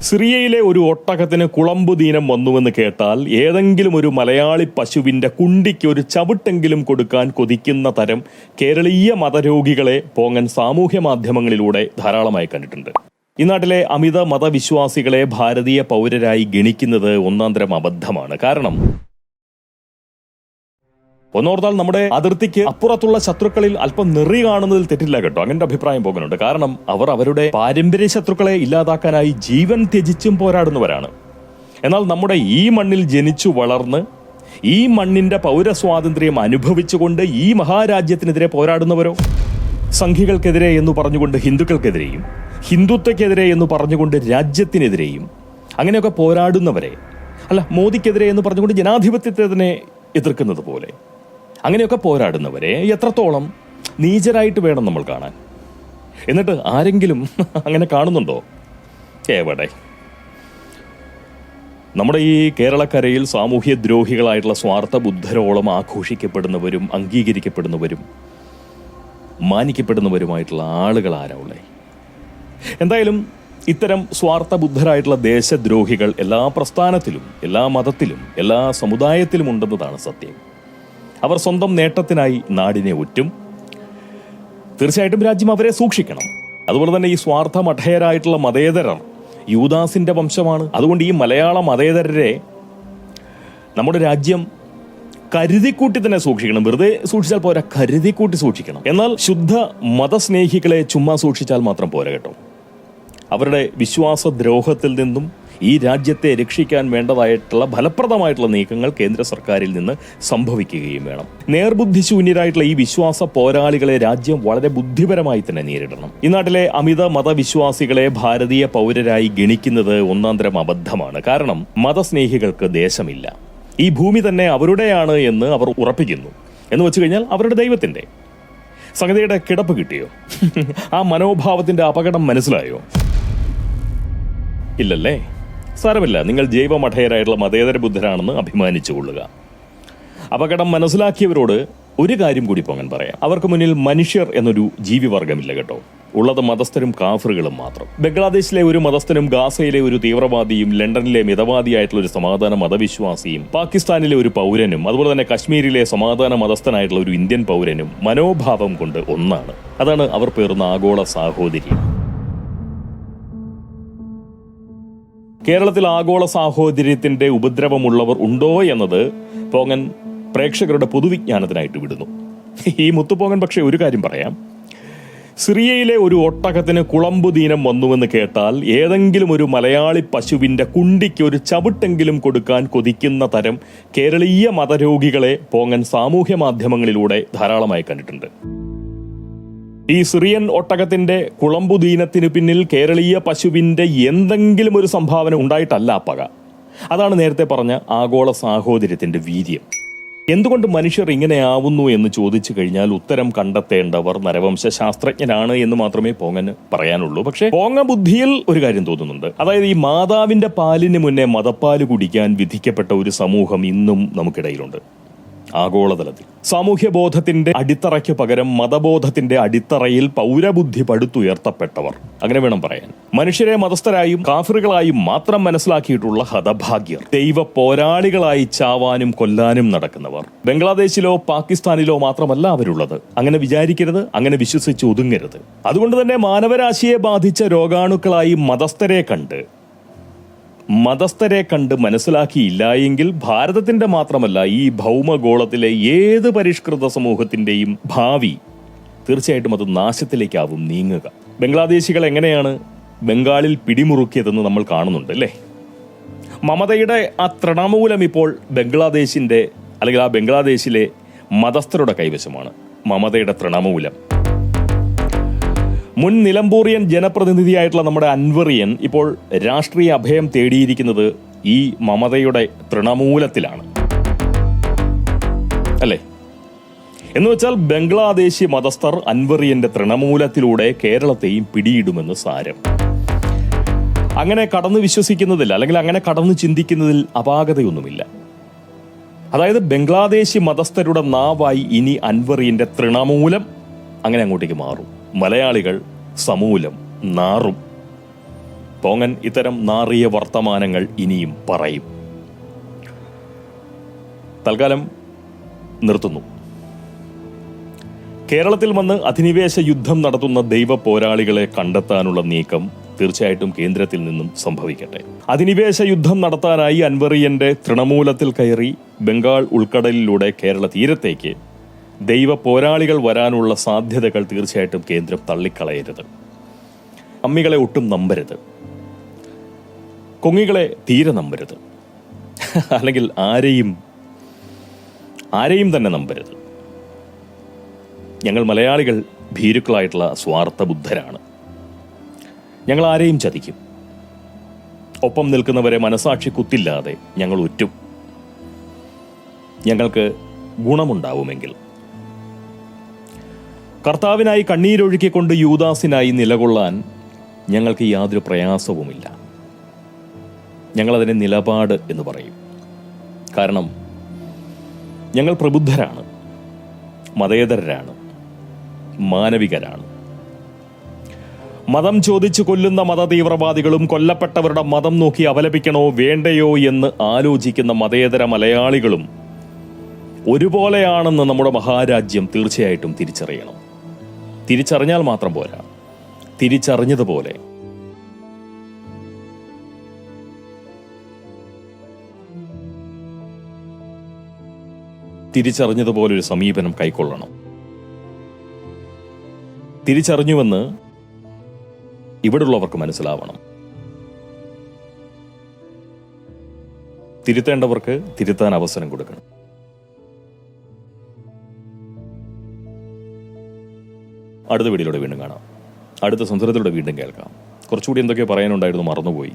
സിറിയയിലെ ഒരു ഒട്ടകത്തിന് കുളമ്പുദീനം വന്നുവെന്ന് കേട്ടാൽ ഏതെങ്കിലും ഒരു മലയാളി പശുവിന്റെ കുണ്ടിക്ക് ഒരു ചവിട്ടെങ്കിലും കൊടുക്കാൻ കൊതിക്കുന്ന തരം കേരളീയ മതരോഗികളെ പോങ്ങൻ സാമൂഹ്യ മാധ്യമങ്ങളിലൂടെ ധാരാളമായി കണ്ടിട്ടുണ്ട്. ഈ നാട്ടിലെ അമിത മതവിശ്വാസികളെ ഭാരതീയ പൗരരായി ഗണിക്കുന്നത് ഒന്നാന്തരം അബദ്ധമാണ്. കാരണം ഒന്നോർത്താൽ നമ്മുടെ അതിർത്തിക്ക് അപ്പുറത്തുള്ള ശത്രുക്കളിൽ അല്പം നെറി കാണുന്നതിൽ തെറ്റില്ല കേട്ടോ. അങ്ങനെ അഭിപ്രായം പോകുന്നുണ്ട്. കാരണം അവർ അവരുടെ പാരമ്പര്യ ശത്രുക്കളെ ഇല്ലാതാക്കാനായി ജീവൻ ത്യജിച്ചും പോരാടുന്നവരാണ്. എന്നാൽ നമ്മുടെ ഈ മണ്ണിൽ ജനിച്ചു വളർന്ന് ഈ മണ്ണിന്റെ പൗരസ്വാതന്ത്ര്യം അനുഭവിച്ചുകൊണ്ട് ഈ മഹാരാജ്യത്തിനെതിരെ പോരാടുന്നവരോ, സംഘികൾക്കെതിരെ എന്ന് പറഞ്ഞുകൊണ്ട് ഹിന്ദുക്കൾക്കെതിരെയും ഹിന്ദുത്വക്കെതിരെ എന്ന് പറഞ്ഞുകൊണ്ട് രാജ്യത്തിനെതിരെയും അങ്ങനെയൊക്കെ പോരാടുന്നവരെ, അല്ല മോദിക്കെതിരെ എന്ന് പറഞ്ഞുകൊണ്ട് ജനാധിപത്യത്തെ തന്നെ എതിർക്കുന്നത് പോലെ അങ്ങനെയൊക്കെ പോരാടുന്നവരെ എത്രത്തോളം നീചരായിട്ട് വേണം നമ്മൾ കാണാൻ. എന്നിട്ട് ആരെങ്കിലും അങ്ങനെ കാണുന്നുണ്ടോ? എവിടെ? നമ്മുടെ ഈ കേരളക്കരയിൽ സാമൂഹ്യ ദ്രോഹികളായിട്ടുള്ള സ്വാർത്ഥ ബുദ്ധരോളം ആഘോഷിക്കപ്പെടുന്നവരും അംഗീകരിക്കപ്പെടുന്നവരും മാനിക്കപ്പെടുന്നവരുമായിട്ടുള്ള ആളുകൾ ആരാ ഉള്ളേ? എന്തായാലും ഇത്തരം സ്വാർത്ഥ ബുദ്ധരായിട്ടുള്ള ദേശദ്രോഹികൾ എല്ലാ പ്രസ്ഥാനത്തിലും എല്ലാ മതത്തിലും എല്ലാ സമുദായത്തിലും ഉണ്ടെന്നതാണ് സത്യം. അവർ സ്വന്തം നേട്ടത്തിനായി നാടിനെ ഒറ്റും. തീർച്ചയായിട്ടും രാജ്യം അവരെ സൂക്ഷിക്കണം. അതുപോലെ തന്നെ ഈ സ്വാർത്ഥ മഠേയരായിട്ടുള്ള മതേതരർ യൂദാസിന്റെ വംശമാണ്. അതുകൊണ്ട് ഈ മലയാള മതേതരരെ നമ്മുടെ രാജ്യം കരുതിക്കൂട്ടി തന്നെ സൂക്ഷിക്കണം. വെറുതെ സൂക്ഷിച്ചാൽ പോരാ, കരുതിക്കൂട്ടി സൂക്ഷിക്കണം. എന്നാൽ ശുദ്ധ മതസ്നേഹികളെ ചുമ്മാ സൂക്ഷിച്ചാൽ മാത്രം പോരാ കേട്ടോ. അവരുടെ വിശ്വാസദ്രോഹത്തിൽ നിന്നും ഈ രാജ്യത്തെ രക്ഷിക്കാൻ വേണ്ടതായിട്ടുള്ള ഫലപ്രദമായിട്ടുള്ള നീക്കങ്ങൾ കേന്ദ്ര സർക്കാരിൽ നിന്ന് സംഭവിക്കുകയും വേണം. നേർബുദ്ധിശൂന്യരായിട്ടുള്ള ഈ വിശ്വാസ പോരാളികളെ രാജ്യം വളരെ ബുദ്ധിപരമായി തന്നെ നേരിടണം. ഈ നാട്ടിലെ അമിത മതവിശ്വാസികളെ ഭാരതീയ പൗരരായി ഗണിക്കുന്നത് ഒന്നാന്തരം അബദ്ധമാണ്. കാരണം മതസ്നേഹികൾക്ക് ദേശമില്ല. ഈ ഭൂമി തന്നെ അവരുടെയാണ് എന്ന് അവർ ഉറപ്പിക്കുന്നു. എന്ന് വെച്ചു കഴിഞ്ഞാൽ അവരുടെ ദൈവത്തിന്റെ. സംഗതിയുടെ കിടപ്പ് കിട്ടിയോ? ആ മനോഭാവത്തിന്റെ അപകടം മനസ്സിലായോ? ഇല്ലല്ലേ? സാരമില്ല, നിങ്ങൾ ജൈവമഠേയരായിട്ടുള്ള മതേതര ബുദ്ധരാണെന്ന് അഭിമാനിച്ചു കൊള്ളുക. അപകടം മനസ്സിലാക്കിയവരോട് ഒരു കാര്യം കൂടി പോങ്ങാൻ പറയാം. അവർക്ക് മുന്നിൽ മനുഷ്യർ എന്നൊരു ജീവിവർഗമില്ല കേട്ടോ. ഉള്ളത് മതസ്ഥരും കാഫറുകളും മാത്രം. ബംഗ്ലാദേശിലെ ഒരു മതസ്ഥനും ഗാസയിലെ ഒരു തീവ്രവാദിയും ലണ്ടനിലെ മിതവാദിയായിട്ടുള്ള ഒരു സമാധാന മതവിശ്വാസിയും പാകിസ്ഥാനിലെ ഒരു പൗരനും അതുപോലെ തന്നെ കശ്മീരിലെ സമാധാന മതസ്ഥനായിട്ടുള്ള ഒരു ഇന്ത്യൻ പൗരനും മനോഭാവം കൊണ്ട് ഒന്നാണ്. അതാണ് അവർ പേറുന്ന ആഗോള സാഹോദര്യം. കേരളത്തിൽ ആഗോള സാഹോദര്യത്തിന്റെ ഉപദ്രവമുള്ളവർ ഉണ്ടോ എന്നത് പോങ്ങൻ പ്രേക്ഷകരുടെ പൊതുവിജ്ഞാനത്തിനായിട്ട് വിടുന്നു. ഈ മുത്തുപോങ്ങൻ പക്ഷേ ഒരു കാര്യം പറയാം. സിറിയയിലെ ഒരു ഒട്ടകത്തിന് കുളമ്പുദീനം വന്നുവെന്ന് കേട്ടാൽ ഏതെങ്കിലും ഒരു മലയാളി പശുവിന്റെ കുണ്ടിക്ക് ഒരു ചവിട്ടെങ്കിലും കൊടുക്കാൻ കൊതിക്കുന്ന തരം കേരളീയ മതരോഗികളെ പോങ്ങൻ സാമൂഹ്യ മാധ്യമങ്ങളിലൂടെ ധാരാളമായി കണ്ടിട്ടുണ്ട്. ഈ സിറിയൻ ഒട്ടകത്തിന്റെ കുളമ്പുദീനത്തിന് പിന്നിൽ കേരളീയ പശുവിന്റെ എന്തെങ്കിലും ഒരു സംഭാവന ഉണ്ടായിട്ടല്ല ആ പക. അതാണ് നേരത്തെ പറഞ്ഞ ആഗോള സാഹോദര്യത്തിന്റെ വീര്യം. എന്തുകൊണ്ട് മനുഷ്യർ ഇങ്ങനെയാവുന്നു എന്ന് ചോദിച്ചു കഴിഞ്ഞാൽ ഉത്തരം കണ്ടെത്തേണ്ടവർ നരവംശ ശാസ്ത്രജ്ഞനാണ് എന്ന് മാത്രമേ പോങ്ങന് പറയാനുള്ളൂ. പക്ഷേ പോങ്ങ ബുദ്ധിയിൽ ഒരു കാര്യം തോന്നുന്നുണ്ട്. അതായത് ഈ മാതാവിന്റെ പാലിന് മുന്നേ മതപ്പാല് കുടിക്കാൻ വിധിക്കപ്പെട്ട ഒരു സമൂഹം ഇന്നും നമുക്കിടയിലുണ്ട്. ആഗോളതലത്തിൽ സാമൂഹ്യ ബോധത്തിന്റെ അടിത്തറയ്ക്ക് പകരം മതബോധത്തിന്റെ അടിത്തറയിൽ പൗരബുദ്ധി പടുത്തുയർത്തപ്പെട്ടവർ, അങ്ങനെ വേണം പറയാൻ. മനുഷ്യരെ മതസ്ഥരായും കാഫിറുകളായും മാത്രം മനസ്സിലാക്കിയിട്ടുള്ള ഹതഭാഗ്യർ, ദൈവ പോരാളികളായി ചാവാനും കൊല്ലാനും നടക്കുന്നവർ. ബംഗ്ലാദേശിലോ പാകിസ്ഥാനിലോ മാത്രമല്ല അവരുള്ളത്. അങ്ങനെ വിചാരിക്കരുത്, അങ്ങനെ വിശ്വസിച്ച് ഒതുങ്ങരുത്. അതുകൊണ്ട് തന്നെ മാനവരാശിയെ ബാധിച്ച രോഗാണുക്കളായി മതസ്ഥരെ കണ്ട് മനസ്സിലാക്കിയില്ല എങ്കിൽ ഭാരതത്തിന്റെ മാത്രമല്ല ഈ ഭൗമഗോളത്തിലെ ഏത് പരിഷ്കൃത സമൂഹത്തിന്റെയും ഭാവി തീർച്ചയായിട്ടും അത് നാശത്തിലേക്കാവും നീങ്ങുക. ബംഗ്ലാദേശികൾ എങ്ങനെയാണ് ബംഗാളിൽ പിടിമുറുക്കിയതെന്ന് നമ്മൾ കാണുന്നുണ്ട് അല്ലേ? മമതയുടെ ആ തൃണമൂലം ഇപ്പോൾ ബംഗ്ലാദേശിന്റെ അല്ലെങ്കിൽ ആ ബംഗ്ലാദേശിലെ മതസ്ഥരുടെ കൈവശമാണ്. മമതയുടെ തൃണമൂലം. മുൻ നിലമ്പൂറിയൻ ജനപ്രതിനിധിയായിട്ടുള്ള നമ്മുടെ അൻവറിയൻ ഇപ്പോൾ രാഷ്ട്രീയ അഭയം തേടിയിരിക്കുന്നത് ഈ മമതയുടെ തൃണമൂലത്തിലാണ് അല്ലേ? എന്ന് വെച്ചാൽ ബംഗ്ലാദേശി മതസ്ഥർ അൻവറിയന്റെ തൃണമൂലത്തിലൂടെ കേരളത്തെയും പിടിയിടുമെന്ന് സാരം. അങ്ങനെ കടന്നു വിശ്വസിക്കുന്നതിൽ അല്ലെങ്കിൽ അങ്ങനെ കടന്നു ചിന്തിക്കുന്നതിൽ അപാകതയൊന്നുമില്ല. അതായത് ബംഗ്ലാദേശി മതസ്ഥരുടെ നാവായി ഇനി അൻവറിയന്റെ തൃണമൂലം അങ്ങനെ അങ്ങോട്ടേക്ക് മാറും. മലയാളികൾ സമൂലം നാറും. പോങ്ങൻ ഇത്തരം നാറിയ വർത്തമാനങ്ങൾ ഇനിയും പറയും. തൽക്കാലം നിർത്തുന്നു. കേരളത്തിൽ വന്ന് അധിനിവേശ യുദ്ധം നടത്തുന്ന ദൈവ പോരാളികളെ കണ്ടെത്താനുള്ള നീക്കം തീർച്ചയായിട്ടും കേന്ദ്രത്തിൽ നിന്നും സംഭവിക്കട്ടെ. അധിനിവേശ യുദ്ധം നടത്താനായി അൻവറിയന്റെ തൃണമൂലത്തിൽ കയറി ബംഗാൾ ഉൾക്കടലിലൂടെ കേരള തീരത്തേക്ക് ദൈവ പോരാളികൾ വരാനുള്ള സാധ്യതകൾ തീർച്ചയായിട്ടും കേന്ദ്രം തള്ളിക്കളയരുത്. അമ്മികളെ ഒട്ടും നമ്പരുത്, കൊങ്ങികളെ തീരെ നമ്പരുത്, അല്ലെങ്കിൽ ആരെയും തന്നെ നമ്പരുത്. ഞങ്ങൾ മലയാളികൾ ഭീരുക്കളായിട്ടുള്ള സ്വാർത്ഥ ബുദ്ധരാണ്. ഞങ്ങൾ ആരെയും ചതിക്കും. ഒപ്പം നിൽക്കുന്നവരെ മനസാക്ഷി കുത്തില്ലാതെ ഞങ്ങൾ ഒറ്റും. ഞങ്ങൾക്ക് ഗുണമുണ്ടാവുമെങ്കിൽ. കർത്താവിനായി കണ്ണീരൊഴുക്കിക്കൊണ്ട് യൂദാസിനായി നിലകൊള്ളാൻ ഞങ്ങൾക്ക് യാതൊരു പ്രയാസവുമില്ല. ഞങ്ങളതിനെ നിലപാട് എന്ന് പറയും. കാരണം ഞങ്ങൾ പ്രബുദ്ധരാണ്, മതേതരരാണ്, മാനവികരാണ്. മതം ചോദിച്ചു കൊല്ലുന്ന മതതീവ്രവാദികളും കൊല്ലപ്പെട്ടവരുടെ മതം നോക്കി അപലപിക്കണോ വേണ്ടയോ എന്ന് ആലോചിക്കുന്ന മതേതര മലയാളികളും ഒരുപോലെയാണെന്ന് നമ്മുടെ മഹാരാജ്യം തീർച്ചയായിട്ടും തിരിച്ചറിയണം. തിരിച്ചറിഞ്ഞാൽ മാത്രം പോരാ, തിരിച്ചറിഞ്ഞതുപോലെ ഒരു സമീപനം കൈക്കൊള്ളണം. തിരിച്ചറിഞ്ഞുവെന്ന് ഇവിടുള്ളവർക്ക് മനസ്സിലാവണം. തിരുത്തേണ്ടവർക്ക് തിരുത്താൻ അവസരം കൊടുക്കണം. അടുത്ത വീഡിയോയിലൂടെ വീണ്ടും കാണാം. അടുത്ത സംസാരത്തിലൂടെ വീണ്ടും കേൾക്കാം. കുറച്ചുകൂടി എന്തൊക്കെയോ പറയാനുണ്ടായിരുന്നു, മറന്നുപോയി.